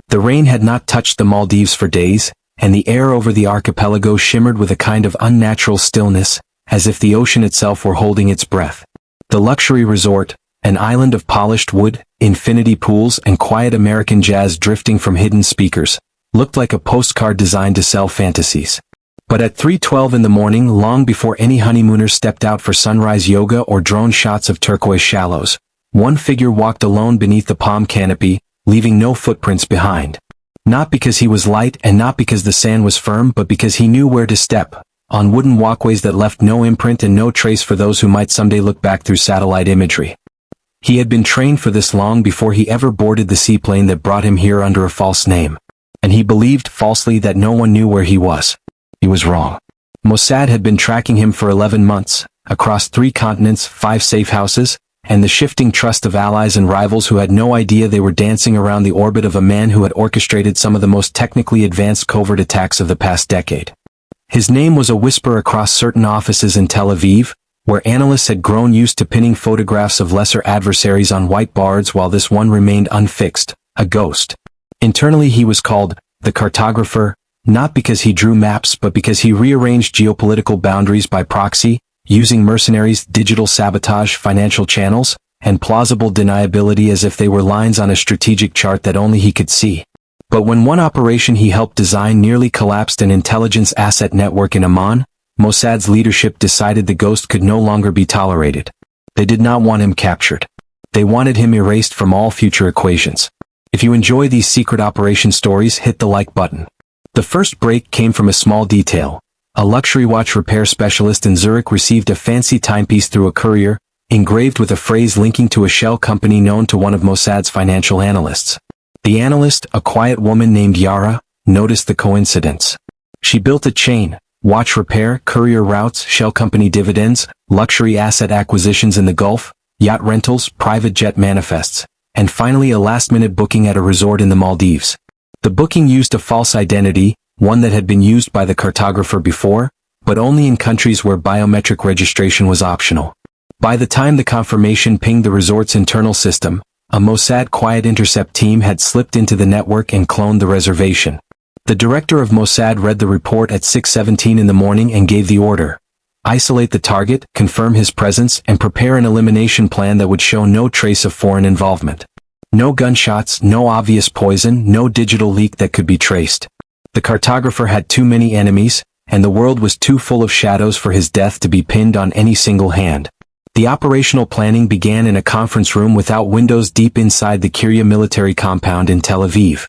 The rain had not touched the Maldives for days, and the air over the archipelago shimmered with a kind of unnatural stillness, as if the ocean itself were holding its breath. The luxury resort, an island of polished wood, infinity pools and quiet American jazz drifting from hidden speakers, looked like a postcard designed to sell fantasies. But at 3:12 in the morning, long before any honeymooners stepped out for sunrise yoga or drone shots of turquoise shallows, one figure walked alone beneath the palm canopy, leaving no footprints behind. Not because he was light and not because the sand was firm, but because he knew where to step, on wooden walkways that left no imprint and no trace for those who might someday look back through satellite imagery. He had been trained for this long before he ever boarded the seaplane that brought him here under a false name. And he believed falsely that no one knew where he was. He was wrong. Mossad had been tracking him for 11 months, across 3 continents, 5 safe houses, and the shifting trust of allies and rivals who had no idea they were dancing around the orbit of a man who had orchestrated some of the most technically advanced covert attacks of the past decade. His name was a whisper across certain offices in Tel Aviv, where analysts had grown used to pinning photographs of lesser adversaries on white boards while this one remained unfixed, a ghost. Internally he was called the cartographer, not because he drew maps but because he rearranged geopolitical boundaries by proxy, using mercenaries, digital sabotage, financial channels, and plausible deniability as if they were lines on a strategic chart that only he could see. But when one operation he helped design nearly collapsed an intelligence asset network in Oman, Mossad's leadership decided the ghost could no longer be tolerated. They did not want him captured. They wanted him erased from all future equations. If you enjoy these secret operation stories, hit the like button. The first break came from a small detail. A luxury watch repair specialist in Zurich received a fancy timepiece through a courier, engraved with a phrase linking to a shell company known to one of Mossad's financial analysts. The analyst, a quiet woman named Yara, noticed the coincidence. She built a chain: watch repair, courier routes, shell company dividends, luxury asset acquisitions in the Gulf, yacht rentals, private jet manifests, and finally a last-minute booking at a resort in the Maldives. The booking used a false identity, one that had been used by the cartographer before, but only in countries where biometric registration was optional. By the time the confirmation pinged the resort's internal system, a Mossad quiet intercept team had slipped into the network and cloned the reservation. The director of Mossad read the report at 6:17 in the morning and gave the order: isolate the target, confirm his presence, and prepare an elimination plan that would show no trace of foreign involvement. No gunshots, no obvious poison, no digital leak that could be traced. The cartographer had too many enemies, and the world was too full of shadows for his death to be pinned on any single hand. The operational planning began in a conference room without windows deep inside the Kiryat military compound in Tel Aviv.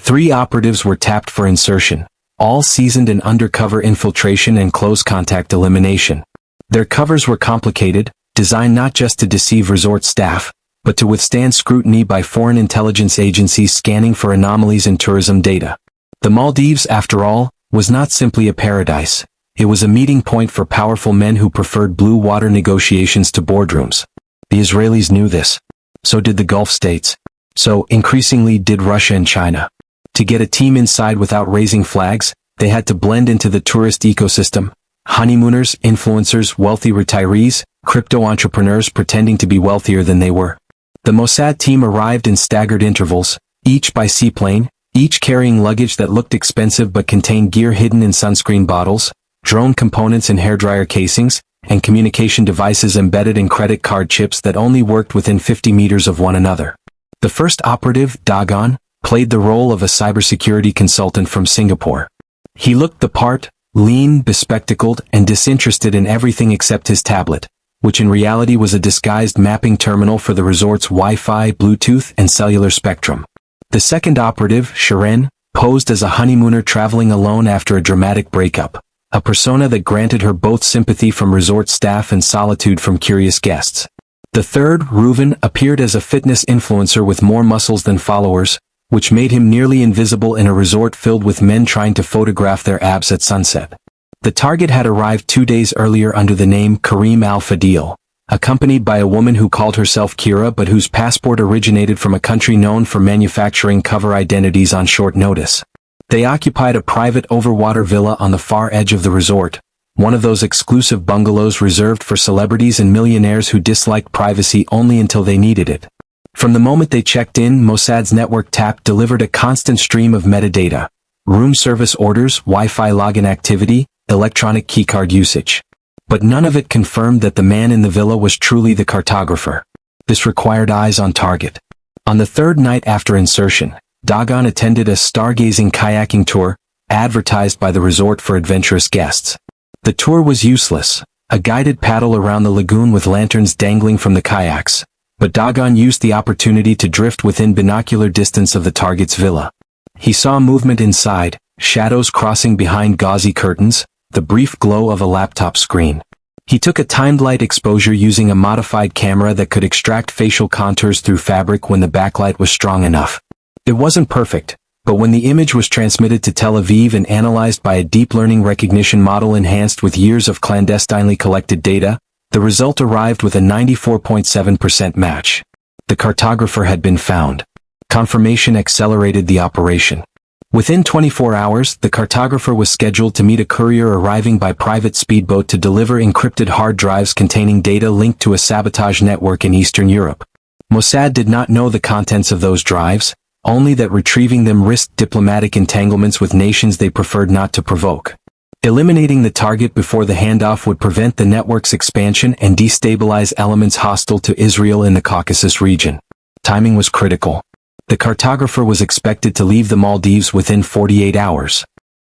3 operatives were tapped for insertion, all seasoned in undercover infiltration and close contact elimination. Their covers were complicated, designed not just to deceive resort staff, but to withstand scrutiny by foreign intelligence agencies scanning for anomalies in tourism data. The Maldives, after all, was not simply a paradise. It was a meeting point for powerful men who preferred blue water negotiations to boardrooms. The Israelis knew this. So did the Gulf states. So, increasingly, did Russia and China. To get a team inside without raising flags, they had to blend into the tourist ecosystem. Honeymooners, influencers, wealthy retirees, crypto entrepreneurs pretending to be wealthier than they were. The Mossad team arrived in staggered intervals, each by seaplane, each carrying luggage that looked expensive but contained gear hidden in sunscreen bottles, drone components in hairdryer casings, and communication devices embedded in credit card chips that only worked within 50 meters of one another. The first operative, Dagon, played the role of a cybersecurity consultant from Singapore. He looked the part, lean, bespectacled, and disinterested in everything except his tablet, which in reality was a disguised mapping terminal for the resort's Wi-Fi, Bluetooth, and cellular spectrum. The second operative, Sharon, posed as a honeymooner traveling alone after a dramatic breakup, a persona that granted her both sympathy from resort staff and solitude from curious guests. The third, Reuven, appeared as a fitness influencer with more muscles than followers, which made him nearly invisible in a resort filled with men trying to photograph their abs at sunset. The target had arrived 2 days earlier under the name Karim Al-Fadil, accompanied by a woman who called herself Kira but whose passport originated from a country known for manufacturing cover identities on short notice. They occupied a private overwater villa on the far edge of the resort, one of those exclusive bungalows reserved for celebrities and millionaires who disliked privacy only until they needed it. From the moment they checked in, Mossad's network tap delivered a constant stream of metadata. Room service orders, Wi-Fi login activity, electronic keycard usage. But none of it confirmed that the man in the villa was truly the cartographer. This required eyes on target. On the third night after insertion, Dagon attended a stargazing kayaking tour, advertised by the resort for adventurous guests. The tour was useless, a guided paddle around the lagoon with lanterns dangling from the kayaks, but Dagon used the opportunity to drift within binocular distance of the target's villa. He saw movement inside, shadows crossing behind gauzy curtains, the brief glow of a laptop screen. He took a timed light exposure using a modified camera that could extract facial contours through fabric when the backlight was strong enough. It wasn't perfect, but when the image was transmitted to Tel Aviv and analyzed by a deep learning recognition model enhanced with years of clandestinely collected data, the result arrived with a 94.7% match. The cartographer had been found. Confirmation accelerated the operation. Within 24 hours, the cartographer was scheduled to meet a courier arriving by private speedboat to deliver encrypted hard drives containing data linked to a sabotage network in Eastern Europe. Mossad did not know the contents of those drives, only that retrieving them risked diplomatic entanglements with nations they preferred not to provoke. Eliminating the target before the handoff would prevent the network's expansion and destabilize elements hostile to Israel in the Caucasus region. Timing was critical. The cartographer was expected to leave the Maldives within 48 hours.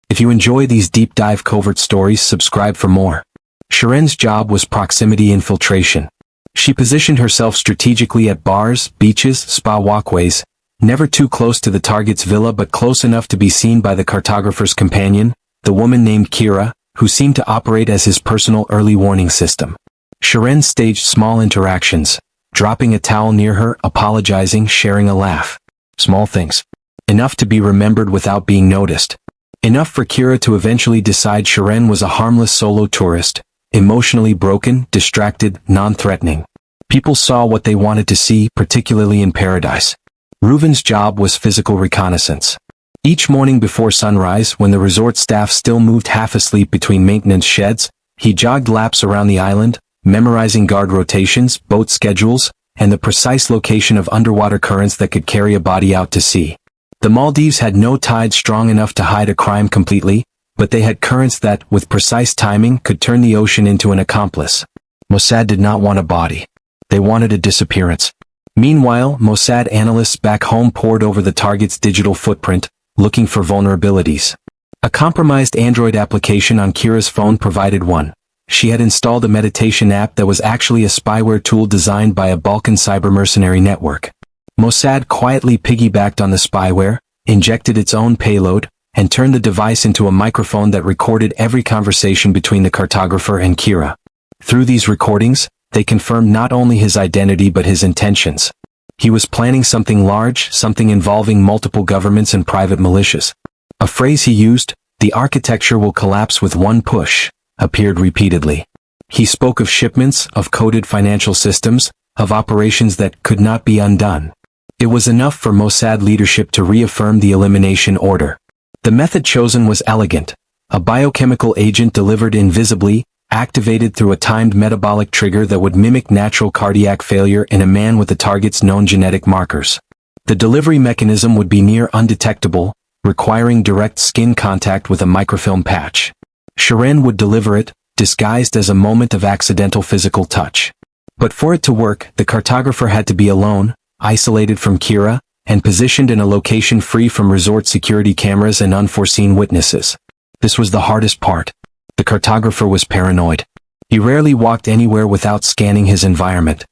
If you enjoy these deep dive covert stories, subscribe for more. Shiren's job was proximity infiltration. She positioned herself strategically at bars, beaches, spa walkways, never too close to the target's villa but close enough to be seen by the cartographer's companion, the woman named Kira, who seemed to operate as his personal early warning system. Shiren staged small interactions, dropping a towel near her, apologizing, sharing a laugh. Small things. Enough to be remembered without being noticed. Enough for Kira to eventually decide Shiren was a harmless solo tourist, emotionally broken, distracted, non-threatening. People saw what they wanted to see, particularly in paradise. Reuven's job was physical reconnaissance. Each morning before sunrise, when the resort staff still moved half asleep between maintenance sheds, he jogged laps around the island, memorizing guard rotations, boat schedules, and the precise location of underwater currents that could carry a body out to sea. The Maldives had no tide strong enough to hide a crime completely, but they had currents that, with precise timing, could turn the ocean into an accomplice. Mossad did not want a body. They wanted a disappearance. Meanwhile, Mossad analysts back home pored over the target's digital footprint, looking for vulnerabilities. A compromised Android application on Kira's phone provided one. She had installed a meditation app that was actually a spyware tool designed by a Balkan cyber-mercenary network. Mossad quietly piggybacked on the spyware, injected its own payload, and turned the device into a microphone that recorded every conversation between the cartographer and Kira. Through these recordings, they confirmed not only his identity but his intentions. He was planning something large, something involving multiple governments and private militias. A phrase he used, "The architecture will collapse with one push," appeared repeatedly. He spoke of shipments, of coded financial systems, of operations that could not be undone. It was enough for Mossad leadership to reaffirm the elimination order. The method chosen was elegant. A biochemical agent delivered invisibly, activated through a timed metabolic trigger that would mimic natural cardiac failure in a man with the target's known genetic markers. The delivery mechanism would be near undetectable, requiring direct skin contact with a microfilm patch. Shiren would deliver it, disguised as a moment of accidental physical touch. But for it to work, the cartographer had to be alone, isolated from Kira, and positioned in a location free from resort security cameras and unforeseen witnesses. This was the hardest part. The cartographer was paranoid. He rarely walked anywhere without scanning his environment.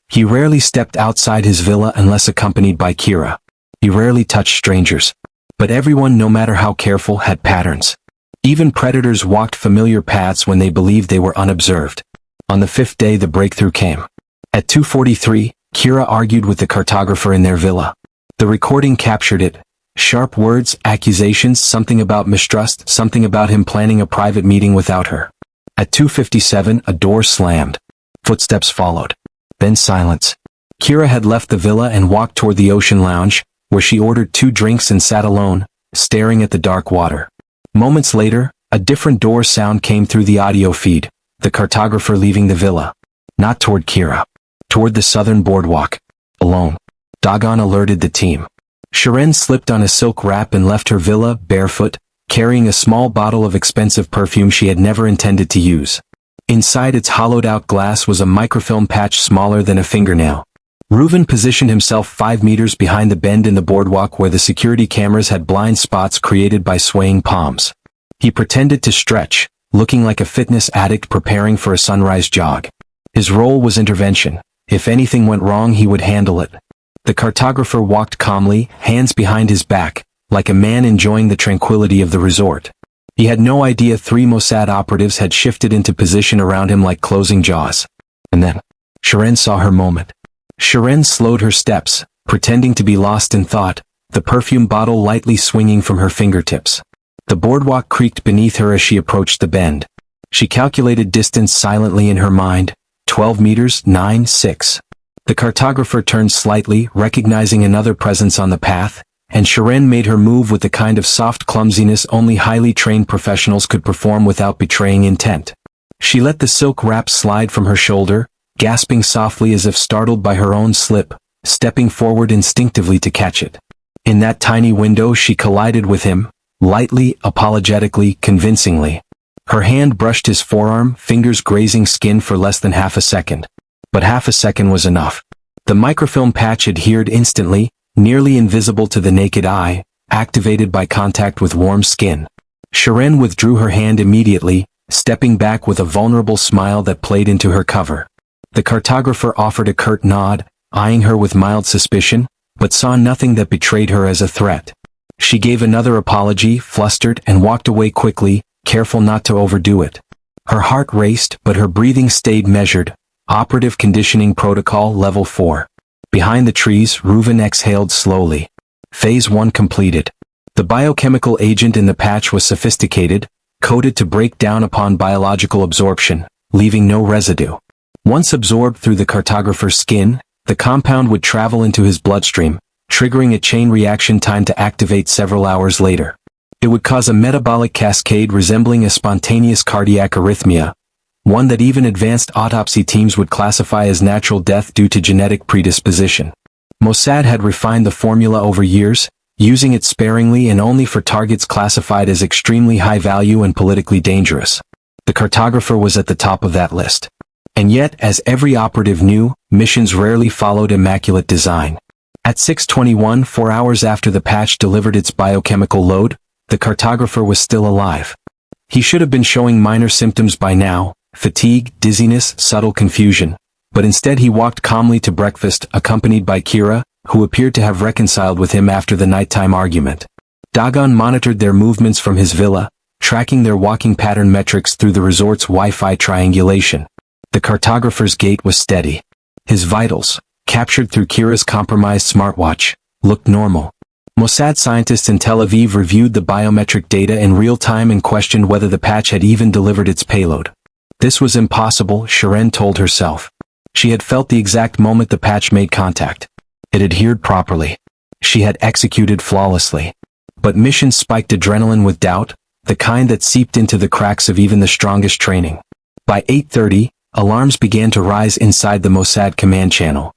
He rarely stepped outside his villa unless accompanied by Kira. He rarely touched strangers. But everyone, no matter how careful, had patterns. Even predators walked familiar paths when they believed they were unobserved. On the fifth day, the breakthrough came. At 2:43, Kira argued with the cartographer in their villa. The recording captured it. Sharp words, accusations, something about mistrust, something about him planning a private meeting without her. At 2:57, a door slammed. Footsteps followed. Then silence. Kira had left the villa and walked toward the ocean lounge, where she ordered 2 drinks and sat alone, staring at the dark water. Moments later, a different door sound came through the audio feed, the cartographer leaving the villa. Not toward Kira. Toward the southern boardwalk. Alone. Dagon alerted the team. Shiren slipped on a silk wrap and left her villa, barefoot, carrying a small bottle of expensive perfume she had never intended to use. Inside its hollowed-out glass was a microfilm patch smaller than a fingernail. Reuven positioned himself 5 meters behind the bend in the boardwalk where the security cameras had blind spots created by swaying palms. He pretended to stretch, looking like a fitness addict preparing for a sunrise jog. His role was intervention. If anything went wrong, he would handle it. The cartographer walked calmly, hands behind his back, like a man enjoying the tranquility of the resort. He had no idea 3 Mossad operatives had shifted into position around him like closing jaws. And then, Shiren saw her moment. Shiren slowed her steps, pretending to be lost in thought, the perfume bottle lightly swinging from her fingertips. The boardwalk creaked beneath her as she approached the bend. She calculated distance silently in her mind, 12 meters, 9, 6. The cartographer turned slightly, recognizing another presence on the path, and Shiren made her move with the kind of soft clumsiness only highly trained professionals could perform without betraying intent. She let the silk wrap slide from her shoulder, gasping softly as if startled by her own slip, stepping forward instinctively to catch it. In that tiny window she collided with him, lightly, apologetically, convincingly. Her hand brushed his forearm, fingers grazing skin for less than half a second. But half a second was enough. The microfilm patch adhered instantly, nearly invisible to the naked eye, activated by contact with warm skin. Shiren withdrew her hand immediately, stepping back with a vulnerable smile that played into her cover. The cartographer offered a curt nod, eyeing her with mild suspicion, but saw nothing that betrayed her as a threat. She gave another apology, flustered, and walked away quickly, careful not to overdo it. Her heart raced, but her breathing stayed measured. Operative Conditioning Protocol Level 4. Behind the trees, Reuven exhaled slowly. Phase 1 completed. The biochemical agent in the patch was sophisticated, coded to break down upon biological absorption, leaving no residue. Once absorbed through the cartographer's skin, the compound would travel into his bloodstream, triggering a chain reaction timed to activate several hours later. It would cause a metabolic cascade resembling a spontaneous cardiac arrhythmia, one that even advanced autopsy teams would classify as natural death due to genetic predisposition. Mossad had refined the formula over years, using it sparingly and only for targets classified as extremely high value and politically dangerous. The cartographer was at the top of that list. And yet, as every operative knew, missions rarely followed immaculate design. At 6:21, 4 hours after the patch delivered its biochemical load, the cartographer was still alive. He should have been showing minor symptoms by now, fatigue, dizziness, subtle confusion, but instead he walked calmly to breakfast, accompanied by Kira, who appeared to have reconciled with him after the nighttime argument. Dagon monitored their movements from his villa, tracking their walking pattern metrics through the resort's Wi-Fi triangulation. The cartographer's gait was steady. His vitals, captured through Kira's compromised smartwatch, looked normal. Mossad scientists in Tel Aviv reviewed the biometric data in real time and questioned whether the patch had even delivered its payload. This was impossible, Shiren told herself. She had felt the exact moment the patch made contact. It adhered properly. She had executed flawlessly. But missions spiked adrenaline with doubt, the kind that seeped into the cracks of even the strongest training. By 8:30, alarms began to rise inside the Mossad command channel.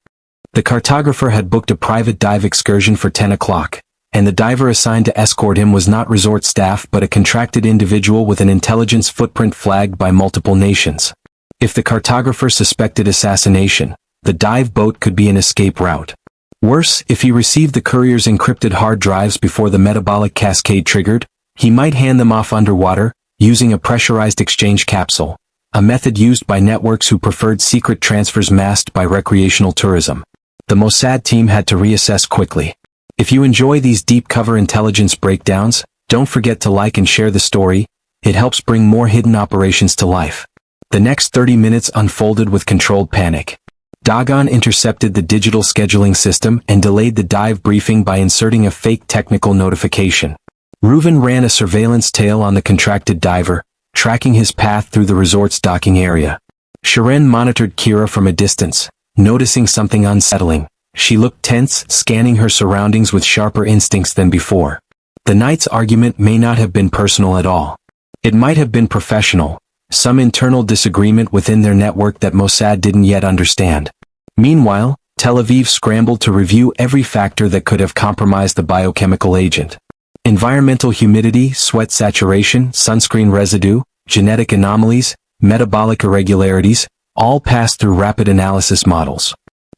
The cartographer had booked a private dive excursion for 10 o'clock, and the diver assigned to escort him was not resort staff but a contracted individual with an intelligence footprint flagged by multiple nations. If the cartographer suspected assassination, the dive boat could be an escape route. Worse, if he received the courier's encrypted hard drives before the metabolic cascade triggered, he might hand them off underwater, using a pressurized exchange capsule, a method used by networks who preferred secret transfers masked by recreational tourism. The Mossad team had to reassess quickly. If you enjoy these deep cover intelligence breakdowns, don't forget to like and share the story. It helps bring more hidden operations to life. The next 30 minutes unfolded with controlled panic. Dagon intercepted the digital scheduling system and delayed the dive briefing by inserting a fake technical notification. Reuven ran a surveillance tail on the contracted diver, tracking his path through the resort's docking area. Shiren monitored Kira from a distance, noticing something unsettling. She looked tense, scanning her surroundings with sharper instincts than before. The night's argument may not have been personal at all. It might have been professional, some internal disagreement within their network that Mossad didn't yet understand. Meanwhile, Tel Aviv scrambled to review every factor that could have compromised the biochemical agent. Environmental humidity, sweat saturation, sunscreen residue, genetic anomalies, metabolic irregularities, all passed through rapid analysis models.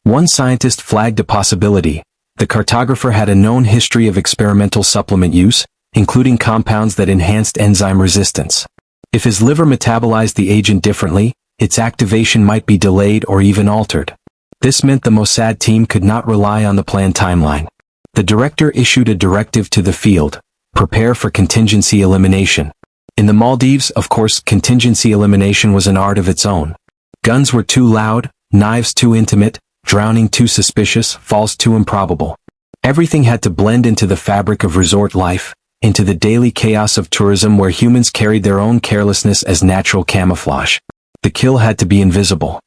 One scientist flagged a possibility. The cartographer had a known history of experimental supplement use, including compounds that enhanced enzyme resistance. If his liver metabolized the agent differently, its activation might be delayed or even altered. This meant the Mossad team could not rely on the planned timeline. The director issued a directive to the field: prepare for contingency elimination. In the Maldives, of course, contingency elimination was an art of its own. Guns were too loud, knives too intimate, drowning too suspicious, falls too improbable. Everything had to blend into the fabric of resort life, into the daily chaos of tourism where humans carried their own carelessness as natural camouflage. The kill had to be invisible.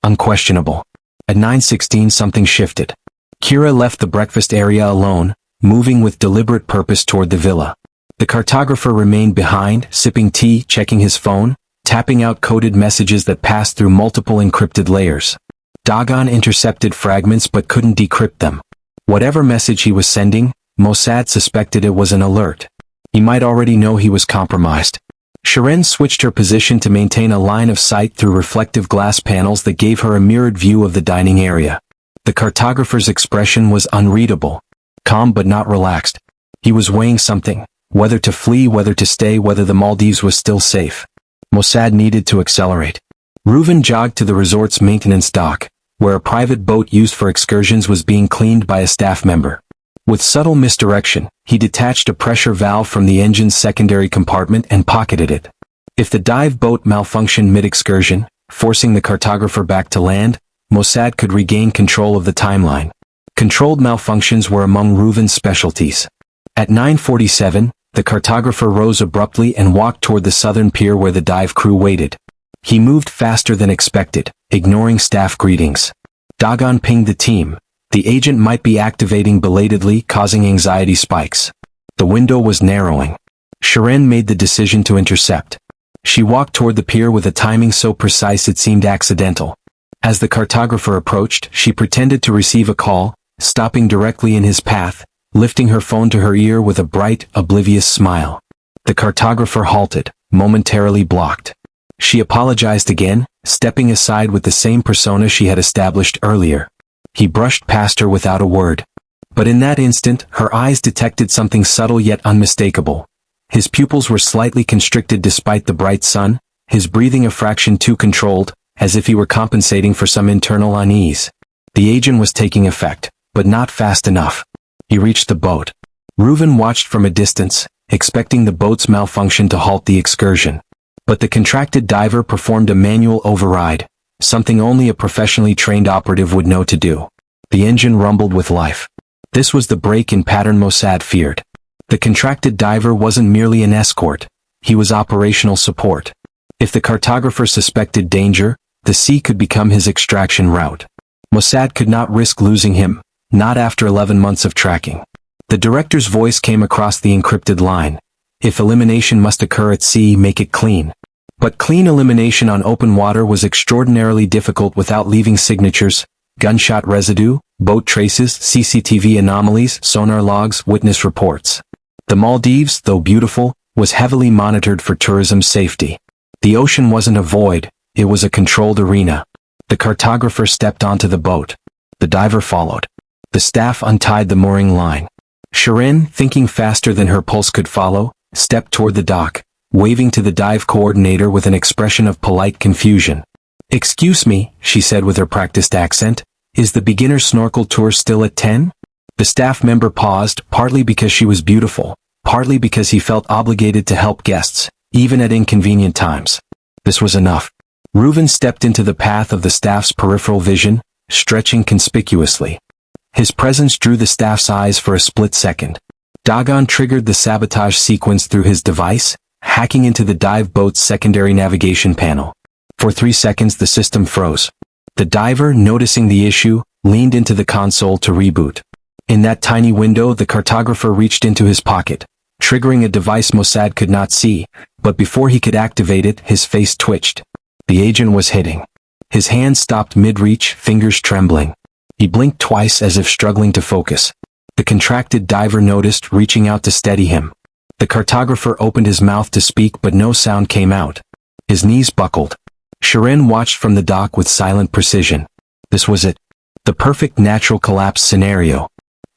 Unquestionable. At 9:16 something shifted. Kira left the breakfast area alone, moving with deliberate purpose toward the villa. The cartographer remained behind, sipping tea, checking his phone, tapping out coded messages that passed through multiple encrypted layers. Dagon intercepted fragments but couldn't decrypt them. Whatever message he was sending, Mossad suspected it was an alert. He might already know he was compromised. Shirin switched her position to maintain a line of sight through reflective glass panels that gave her a mirrored view of the dining area. The cartographer's expression was unreadable. Calm but not relaxed. He was weighing something, whether to flee, whether to stay, whether the Maldives was still safe. Mossad needed to accelerate. Reuven jogged to the resort's maintenance dock, where a private boat used for excursions was being cleaned by a staff member. With subtle misdirection, he detached a pressure valve from the engine's secondary compartment and pocketed it. If the dive boat malfunctioned mid-excursion, forcing the cartographer back to land, Mossad could regain control of the timeline. Controlled malfunctions were among Reuven's specialties. At 9:47, the cartographer rose abruptly and walked toward the southern pier where the dive crew waited. He moved faster than expected, ignoring staff greetings. Dagon pinged the team. The agent might be activating belatedly, causing anxiety spikes. The window was narrowing. Shirin made the decision to intercept. She walked toward the pier with a timing so precise it seemed accidental. As the cartographer approached, she pretended to receive a call, stopping directly in his path, lifting her phone to her ear with a bright, oblivious smile. The cartographer halted, momentarily blocked. She apologized again, stepping aside with the same persona she had established earlier. He brushed past her without a word. But in that instant, her eyes detected something subtle yet unmistakable. His pupils were slightly constricted despite the bright sun, his breathing a fraction too controlled, as if he were compensating for some internal unease. The agent was taking effect, but not fast enough. He reached the boat. Reuven watched from a distance, expecting the boat's malfunction to halt the excursion. But the contracted diver performed a manual override, something only a professionally trained operative would know to do. The engine rumbled with life. This was the break in pattern Mossad feared. The contracted diver wasn't merely an escort, he was operational support. If the cartographer suspected danger, the sea could become his extraction route. Mossad could not risk losing him, not after 11 months of tracking. The director's voice came across the encrypted line. If elimination must occur at sea, make it clean. But clean elimination on open water was extraordinarily difficult without leaving signatures, gunshot residue, boat traces, CCTV anomalies, sonar logs, witness reports. The Maldives, though beautiful, was heavily monitored for tourism safety. The ocean wasn't a void, it was a controlled arena. The cartographer stepped onto the boat. The diver followed. The staff untied the mooring line. Shirin, thinking faster than her pulse could follow, stepped toward the dock, waving to the dive coordinator with an expression of polite confusion. "Excuse me," she said with her practiced accent, "is the beginner snorkel tour still at 10? The staff member paused, partly because she was beautiful, partly because he felt obligated to help guests, even at inconvenient times. This was enough. Reuven stepped into the path of the staff's peripheral vision, stretching conspicuously. His presence drew the staff's eyes for a split second. Dagon triggered the sabotage sequence through his device, hacking into the dive boat's secondary navigation panel. For 3 seconds the system froze. The diver, noticing the issue, leaned into the console to reboot. In that tiny window the cartographer reached into his pocket, triggering a device Mossad could not see, but before he could activate it his face twitched. The agent was hitting. His hand stopped mid-reach, fingers trembling. He blinked twice as if struggling to focus. The contracted diver noticed, reaching out to steady him. The cartographer opened his mouth to speak, but no sound came out. His knees buckled. Shirin watched from the dock with silent precision. This was it. The perfect natural collapse scenario.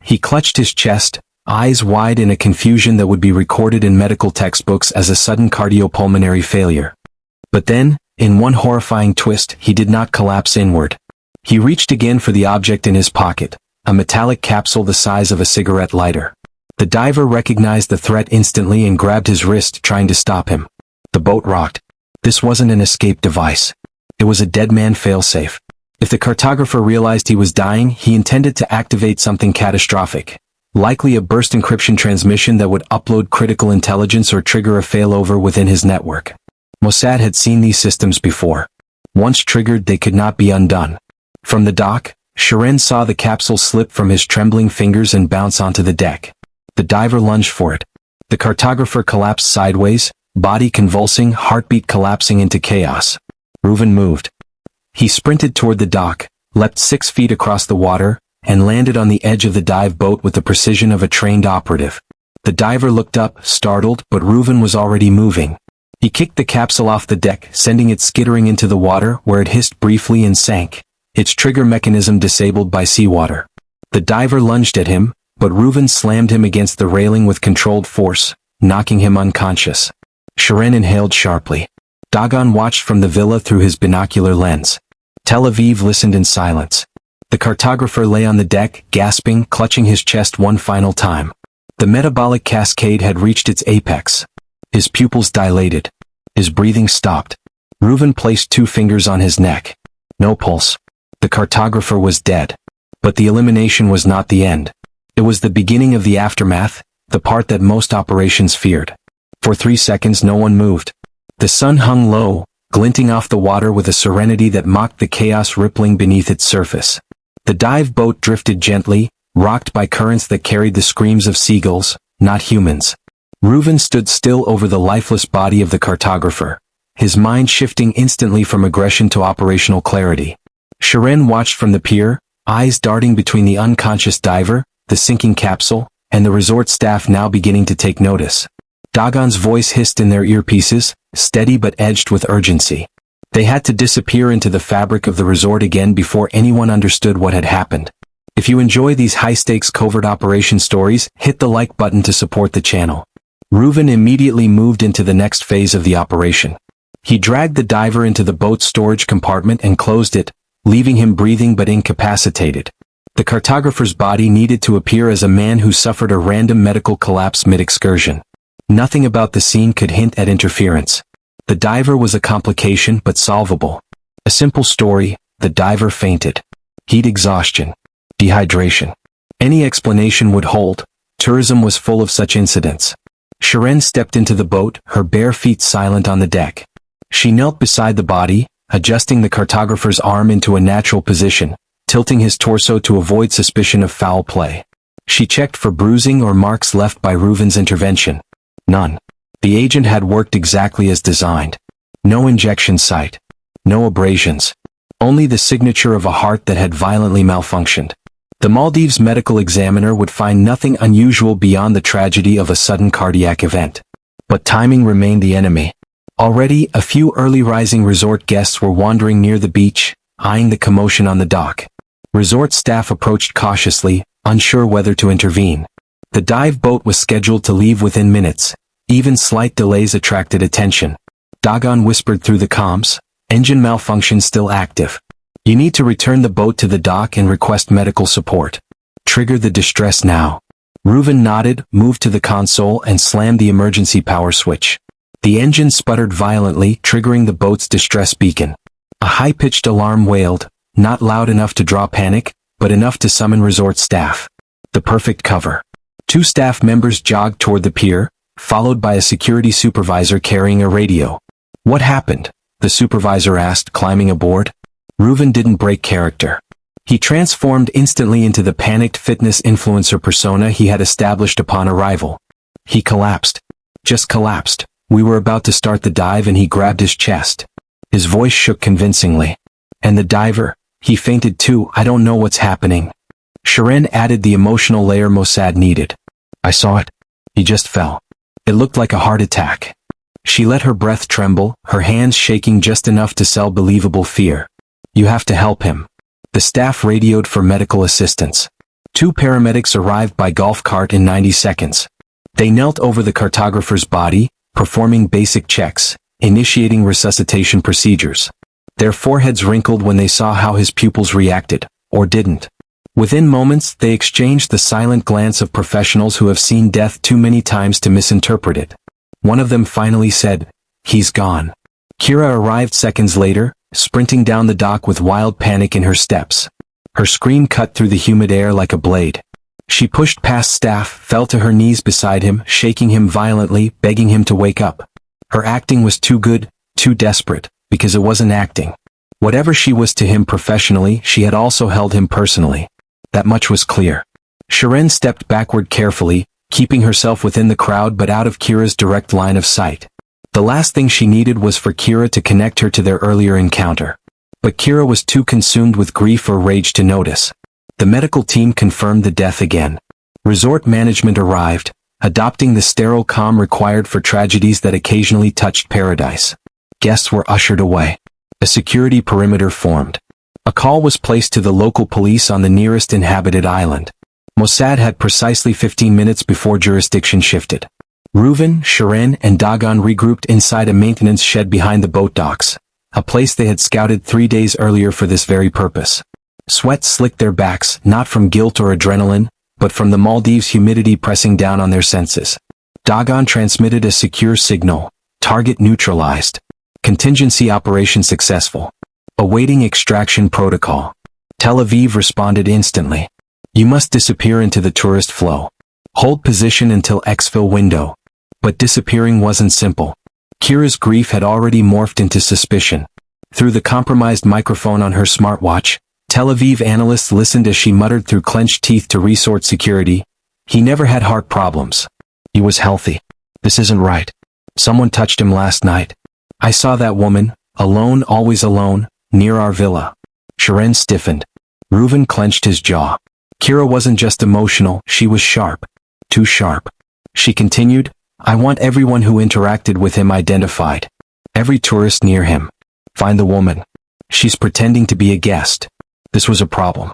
He clutched his chest, eyes wide in a confusion that would be recorded in medical textbooks as a sudden cardiopulmonary failure. But then, in one horrifying twist, he did not collapse inward. He reached again for the object in his pocket, a metallic capsule the size of a cigarette lighter. The diver recognized the threat instantly and grabbed his wrist, trying to stop him. The boat rocked. This wasn't an escape device. It was a dead man failsafe. If the cartographer realized he was dying, he intended to activate something catastrophic. Likely a burst encryption transmission that would upload critical intelligence or trigger a failover within his network. Mossad had seen these systems before. Once triggered, they could not be undone. From the dock, Shirin saw the capsule slip from his trembling fingers and bounce onto the deck. The diver lunged for it. The cartographer collapsed sideways, body convulsing, heartbeat collapsing into chaos. Reuven moved. He sprinted toward the dock, leapt 6 feet across the water, and landed on the edge of the dive boat with the precision of a trained operative. The diver looked up, startled, but Reuven was already moving. He kicked the capsule off the deck, sending it skittering into the water, where it hissed briefly and sank, its trigger mechanism disabled by seawater. The diver lunged at him, but Reuven slammed him against the railing with controlled force, knocking him unconscious. Shirin inhaled sharply. Dagon watched from the villa through his binocular lens. Tel Aviv listened in silence. The cartographer lay on the deck, gasping, clutching his chest one final time. The metabolic cascade had reached its apex. His pupils dilated. His breathing stopped. Reuven placed 2 fingers on his neck. No pulse. The cartographer was dead. But the elimination was not the end. It was the beginning of the aftermath, the part that most operations feared. For 3 seconds no one moved. The sun hung low, glinting off the water with a serenity that mocked the chaos rippling beneath its surface. The dive boat drifted gently, rocked by currents that carried the screams of seagulls, not humans. Reuven stood still over the lifeless body of the cartographer, his mind shifting instantly from aggression to operational clarity. Shirin watched from the pier, eyes darting between the unconscious diver, the sinking capsule, and the resort staff now beginning to take notice. Dagon's voice hissed in their earpieces, steady but edged with urgency. They had to disappear into the fabric of the resort again before anyone understood what had happened. If you enjoy these high-stakes covert operation stories, hit the like button to support the channel. Reuven immediately moved into the next phase of the operation. He dragged the diver into the boat's storage compartment and closed it, leaving him breathing but incapacitated. The cartographer's body needed to appear as a man who suffered a random medical collapse mid-excursion. Nothing about the scene could hint at interference. The diver was a complication but solvable. A simple story: the diver fainted. Heat exhaustion. Dehydration. Any explanation would hold. Tourism was full of such incidents. Shirin stepped into the boat, her bare feet silent on the deck. She knelt beside the body, adjusting the cartographer's arm into a natural position, tilting his torso to avoid suspicion of foul play. She checked for bruising or marks left by Reuven's intervention. None. The agent had worked exactly as designed. No injection site. No abrasions. Only the signature of a heart that had violently malfunctioned. The Maldives medical examiner would find nothing unusual beyond the tragedy of a sudden cardiac event. But timing remained the enemy. Already, a few early rising resort guests were wandering near the beach, eyeing the commotion on the dock. Resort staff approached cautiously, unsure whether to intervene. The dive boat was scheduled to leave within minutes. Even slight delays attracted attention. Dagon whispered through the comms, "Engine malfunction still active. You need to return the boat to the dock and request medical support. Trigger the distress now." Reuven nodded, moved to the console and slammed the emergency power switch. The engine sputtered violently, triggering the boat's distress beacon. A high-pitched alarm wailed, not loud enough to draw panic, but enough to summon resort staff. The perfect cover. 2 staff members jogged toward the pier, followed by a security supervisor carrying a radio. "What happened?" the supervisor asked, climbing aboard. Reuven didn't break character. He transformed instantly into the panicked fitness influencer persona he had established upon arrival. He collapsed. Just collapsed. We were about to start the dive and he grabbed his chest. His voice shook convincingly. "And the diver? He fainted too. I don't know what's happening. Shirin added the emotional layer Mossad needed. I saw it. He just fell. It looked like a heart attack. She let her breath tremble, her hands shaking just enough to sell believable fear. You have to help him. The staff radioed for medical assistance. 2 paramedics arrived by golf cart in 90 seconds. They knelt over the cartographer's body, performing basic checks, initiating resuscitation procedures. Their foreheads wrinkled when they saw how his pupils reacted, or didn't. Within moments, they exchanged the silent glance of professionals who have seen death too many times to misinterpret it. One of them finally said, "He's gone." Kira arrived seconds later, sprinting down the dock with wild panic in her steps. Her scream cut through the humid air like a blade. She pushed past staff, fell to her knees beside him, shaking him violently, begging him to wake up. Her acting was too good, too desperate, because it wasn't acting. Whatever she was to him professionally, she had also held him personally. That much was clear. Shirin stepped backward carefully, keeping herself within the crowd but out of Kira's direct line of sight. The last thing she needed was for Kira to connect her to their earlier encounter. But Kira was too consumed with grief or rage to notice. The medical team confirmed the death again. Resort management arrived, adopting the sterile calm required for tragedies that occasionally touched paradise. Guests were ushered away. A security perimeter formed. A call was placed to the local police on the nearest inhabited island. Mossad had precisely 15 minutes before jurisdiction shifted. Reuven, Shirin, and Dagon regrouped inside a maintenance shed behind the boat docks, a place they had scouted 3 days earlier for this very purpose. Sweat slicked their backs, not from guilt or adrenaline, but from the Maldives' humidity pressing down on their senses. Dagon transmitted a secure signal. Target neutralized. Contingency operation successful. Awaiting extraction protocol. Tel Aviv responded instantly. You must disappear into the tourist flow. Hold position until exfil window. But disappearing wasn't simple. Kira's grief had already morphed into suspicion. Through the compromised microphone on her smartwatch, Tel Aviv analysts listened as she muttered through clenched teeth to resort security. He never had heart problems. He was healthy. This isn't right. Someone touched him last night. I saw that woman, alone, always alone, near our villa. Shirin stiffened. Reuven clenched his jaw. Kira wasn't just emotional, she was sharp. Too sharp. She continued, I want everyone who interacted with him identified. Every tourist near him. Find the woman. She's pretending to be a guest. This was a problem.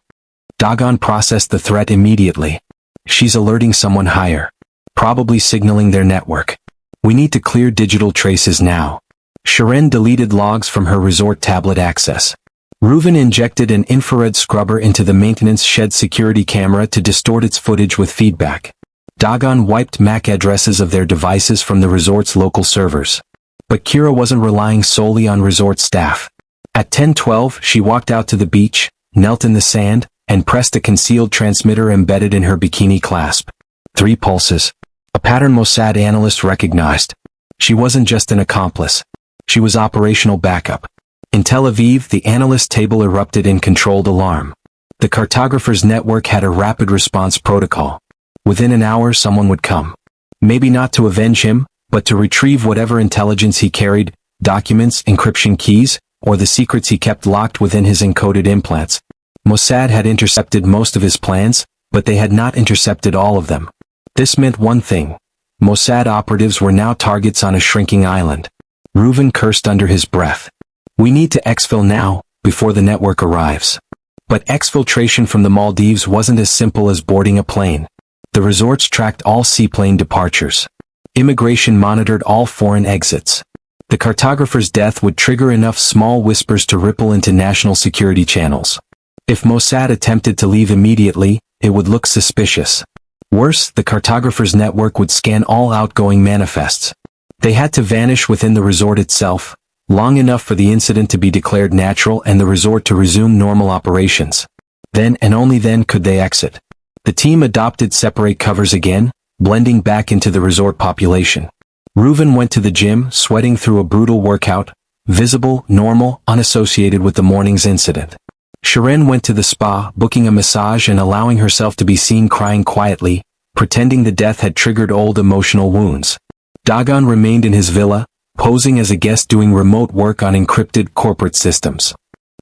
Dagon processed the threat immediately. She's alerting someone higher. Probably signaling their network. We need to clear digital traces now. Shirin deleted logs from her resort tablet access. Reuven injected an infrared scrubber into the maintenance shed security camera to distort its footage with feedback. Dagon wiped MAC addresses of their devices from the resort's local servers. But Kira wasn't relying solely on resort staff. At 10:12, she walked out to the beach, knelt in the sand, and pressed a concealed transmitter embedded in her bikini clasp. 3 pulses. A pattern Mossad analyst recognized. She wasn't just an accomplice. She was operational backup. In Tel Aviv, the analyst table erupted in controlled alarm. The cartographer's network had a rapid response protocol. Within an hour, someone would come. Maybe not to avenge him, but to retrieve whatever intelligence he carried, documents, encryption keys, or the secrets he kept locked within his encoded implants. Mossad had intercepted most of his plans, but they had not intercepted all of them. This meant one thing. Mossad operatives were now targets on a shrinking island. Reuven cursed under his breath. We need to exfil now, before the network arrives. But exfiltration from the Maldives wasn't as simple as boarding a plane. The resorts tracked all seaplane departures. Immigration monitored all foreign exits. The cartographer's death would trigger enough small whispers to ripple into national security channels. If Mossad attempted to leave immediately, it would look suspicious. Worse, the cartographer's network would scan all outgoing manifests. They had to vanish within the resort itself, long enough for the incident to be declared natural and the resort to resume normal operations. Then and only then could they exit. The team adopted separate covers again, blending back into the resort population. Reuven went to the gym, sweating through a brutal workout, visible, normal, unassociated with the morning's incident. Shirin went to the spa, booking a massage and allowing herself to be seen crying quietly, pretending the death had triggered old emotional wounds. Dagon remained in his villa, posing as a guest doing remote work on encrypted corporate systems.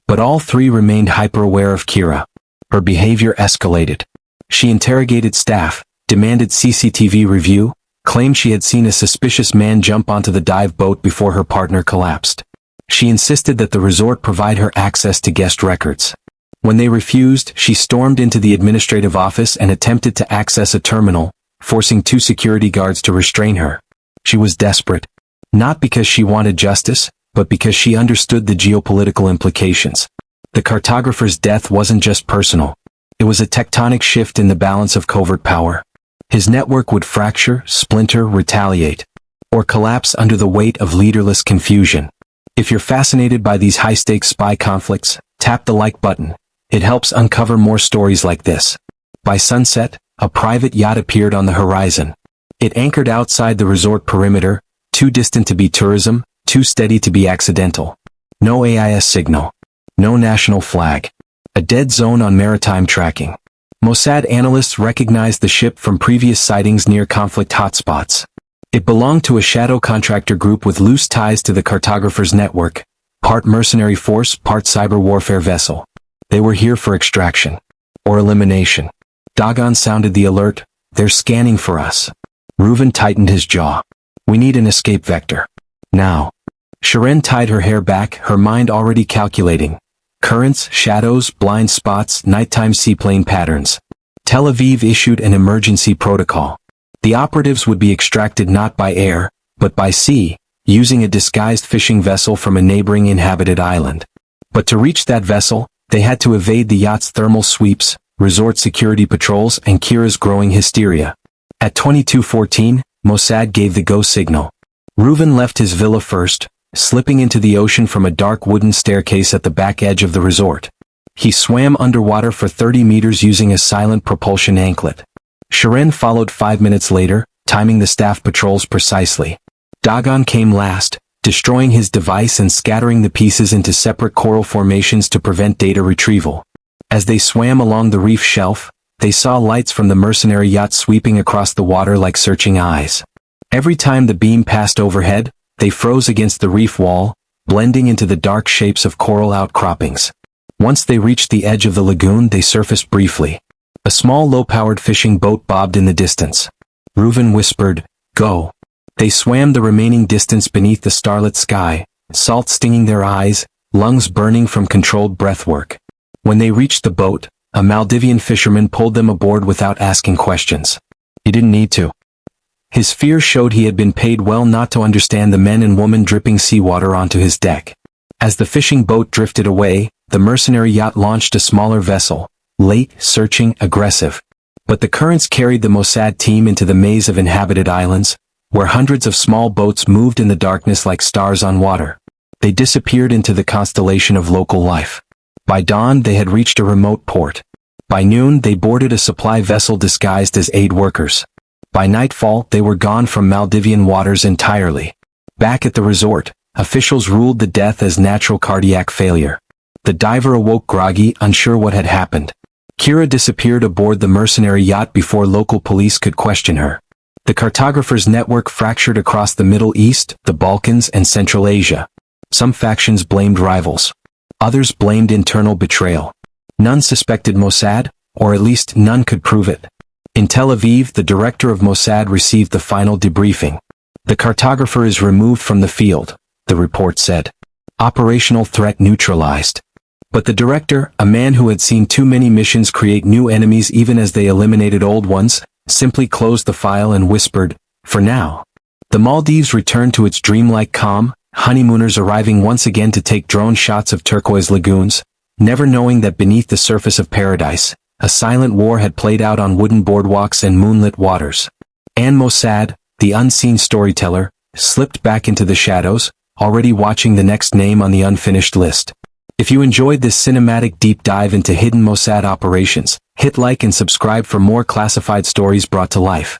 But all three remained hyper-aware of Kira. Her behavior escalated. She interrogated staff, demanded CCTV review, claimed she had seen a suspicious man jump onto the dive boat before her partner collapsed. She insisted that the resort provide her access to guest records. When they refused, she stormed into the administrative office and attempted to access a terminal, forcing 2 security guards to restrain her. She was desperate. Not because she wanted justice, but because she understood the geopolitical implications. The cartographer's death wasn't just personal. It was a tectonic shift in the balance of covert power. His network would fracture, splinter, retaliate, or collapse under the weight of leaderless confusion. If you're fascinated by these high-stakes spy conflicts, tap the like button. It helps uncover more stories like this. By sunset, a private yacht appeared on the horizon. It anchored outside the resort perimeter, too distant to be tourism, too steady to be accidental. No AIS signal. No national flag. A dead zone on maritime tracking. Mossad analysts recognized the ship from previous sightings near conflict hotspots. It belonged to a shadow contractor group with loose ties to the cartographer's network, part mercenary force, part cyber warfare vessel. They were here for extraction. Or elimination. Dagon sounded the alert. They're scanning for us. Reuven tightened his jaw. We need an escape vector. Now. Sharon tied her hair back, her mind already calculating. Currents, shadows, blind spots, nighttime seaplane patterns. Tel Aviv issued an emergency protocol. The operatives would be extracted not by air, but by sea, using a disguised fishing vessel from a neighboring inhabited island. But to reach that vessel, they had to evade the yacht's thermal sweeps, resort security patrols, and Kira's growing hysteria. At 22:14, Mossad gave the go signal. Reuven left his villa first, slipping into the ocean from a dark wooden staircase at the back edge of the resort. He swam underwater for 30 meters using a silent propulsion anklet. Sharon followed 5 minutes later, timing the staff patrols precisely. Dagon came last, destroying his device and scattering the pieces into separate coral formations to prevent data retrieval. As they swam along the reef shelf, they saw lights from the mercenary yacht sweeping across the water like searching eyes. Every time the beam passed overhead, they froze against the reef wall, blending into the dark shapes of coral outcroppings. Once they reached the edge of the lagoon, they surfaced briefly. A small low-powered fishing boat bobbed in the distance. Reuven whispered, "Go." They swam the remaining distance beneath the starlit sky, salt stinging their eyes, lungs burning from controlled breathwork. When they reached the boat, a Maldivian fisherman pulled them aboard without asking questions. He didn't need to. His fear showed he had been paid well not to understand the men and woman dripping seawater onto his deck. As the fishing boat drifted away, the mercenary yacht launched a smaller vessel, late, searching, aggressive. But the currents carried the Mossad team into the maze of inhabited islands, where hundreds of small boats moved in the darkness like stars on water. They disappeared into the constellation of local life. By dawn, they had reached a remote port. By noon, they boarded a supply vessel disguised as aid workers. By nightfall, they were gone from Maldivian waters entirely. Back at the resort, officials ruled the death as natural cardiac failure. The diver awoke groggy, unsure what had happened. Kira disappeared aboard the mercenary yacht before local police could question her. The cartographer's network fractured across the Middle East, the Balkans, and Central Asia. Some factions blamed rivals. Others blamed internal betrayal. None suspected Mossad, or at least none could prove it. In Tel Aviv, the director of Mossad received the final debriefing. The cartographer is removed from the field, the report said. Operational threat neutralized. But the director, a man who had seen too many missions create new enemies even as they eliminated old ones, simply closed the file and whispered, "For now." The Maldives returned to its dreamlike calm, honeymooners arriving once again to take drone shots of turquoise lagoons, never knowing that beneath the surface of paradise, a silent war had played out on wooden boardwalks and moonlit waters. And Mossad, the unseen storyteller, slipped back into the shadows, already watching the next name on the unfinished list. If you enjoyed this cinematic deep dive into hidden Mossad operations, hit like and subscribe for more classified stories brought to life.